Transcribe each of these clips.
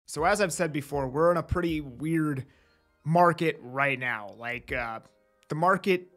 So as I've said before, we're in a pretty weird market right now. The market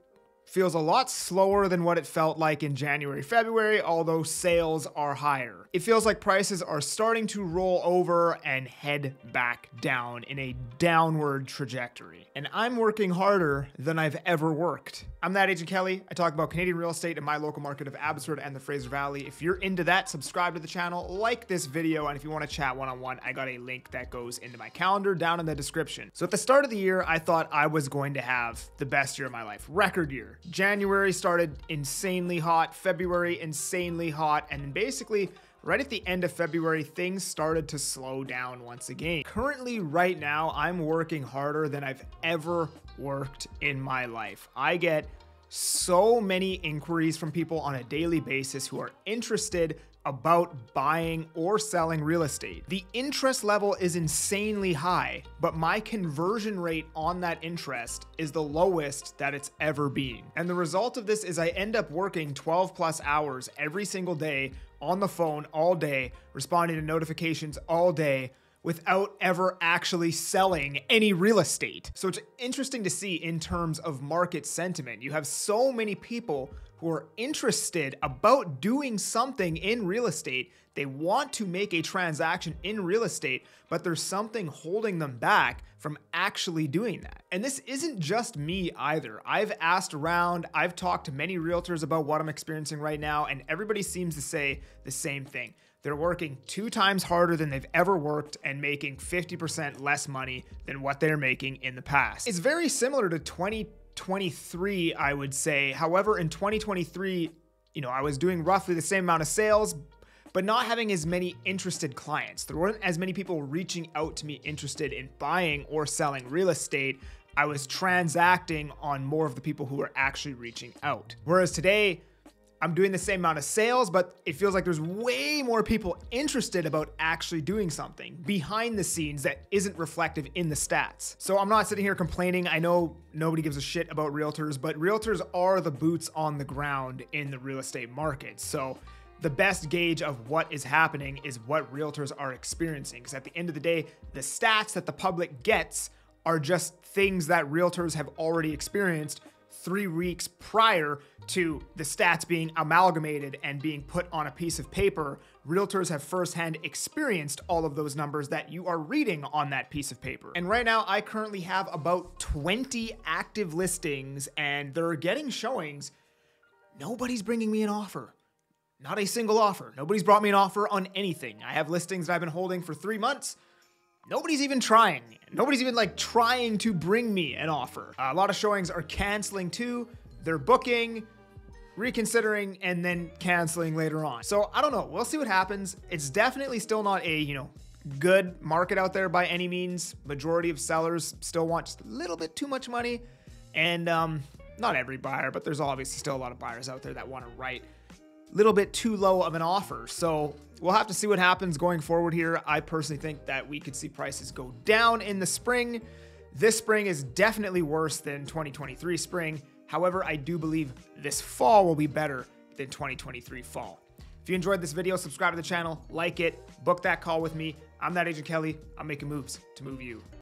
feels a lot slower than what it felt like in January, February, although sales are higher. It feels like prices are starting to roll over and head back down in a downward trajectory. And I'm working harder than I've ever worked. I'm that Agent Kelly. I talk about Canadian real estate in my local market of Abbotsford and the Fraser Valley. If you're into that, subscribe to the channel, like this video, and if you want to chat one-on-one, I got a link that goes into my calendar down in the description. So at the start of the year, I thought I was going to have the best year of my life, record year. January started insanely hot, February insanely hot, and then basically right at the end of February, things started to slow down once again. Currently, right now, I'm working harder than I've ever worked in my life. I get so many inquiries from people on a daily basis who are interested about buying or selling real estate. The interest level is insanely high, but my conversion rate on that interest is the lowest that it's ever been. And the result of this is I end up working 12 plus hours every single day on the phone all day, responding to notifications all day, without ever actually selling any real estate. So it's interesting to see in terms of market sentiment. You have so many people who are interested about doing something in real estate. They want to make a transaction in real estate, but there's something holding them back from actually doing that. And this isn't just me either. I've asked around, I've talked to many realtors about what I'm experiencing right now, and everybody seems to say the same thing. They're working 2 times harder than they've ever worked and making 50% less money than what they're making in the past. It's very similar to 2023, I would say. However, in 2023, I was doing roughly the same amount of sales, but not having as many interested clients. There weren't as many people reaching out to me interested in buying or selling real estate. I was transacting on more of the people who were actually reaching out. Whereas today, I'm doing the same amount of sales, but it feels like there's way more people interested about actually doing something behind the scenes that isn't reflective in the stats. So I'm not sitting here complaining. I know nobody gives a shit about realtors, but realtors are the boots on the ground in the real estate market. So the best gauge of what is happening is what realtors are experiencing. Because at the end of the day, the stats that the public gets are just things that realtors have already experienced 3 weeks prior to the stats being amalgamated and being put on a piece of paper. Realtors have firsthand experienced all of those numbers that you are reading on that piece of paper. And right now, I currently have about 20 active listings and they're getting showings. Nobody's bringing me an offer. Not a single offer. Nobody's brought me an offer on anything. I have listings that I've been holding for 3 months. Nobody's even trying. Nobody's even trying to bring me an offer. A lot of showings are canceling too. They're booking, reconsidering, and then canceling later on. So I don't know. We'll see what happens. It's definitely still not a, good market out there by any means. Majority of sellers still want just a little bit too much money. And not every buyer, but there's obviously still a lot of buyers out there that want to write a little bit too low of an offer. So we'll have to see what happens going forward here. I personally think that we could see prices go down in the spring. This spring is definitely worse than 2023 spring. However, I do believe this fall will be better than 2023 fall. If you enjoyed this video, subscribe to the channel, like it, book that call with me. I'm that Agent Kelly. I'm making moves to move you.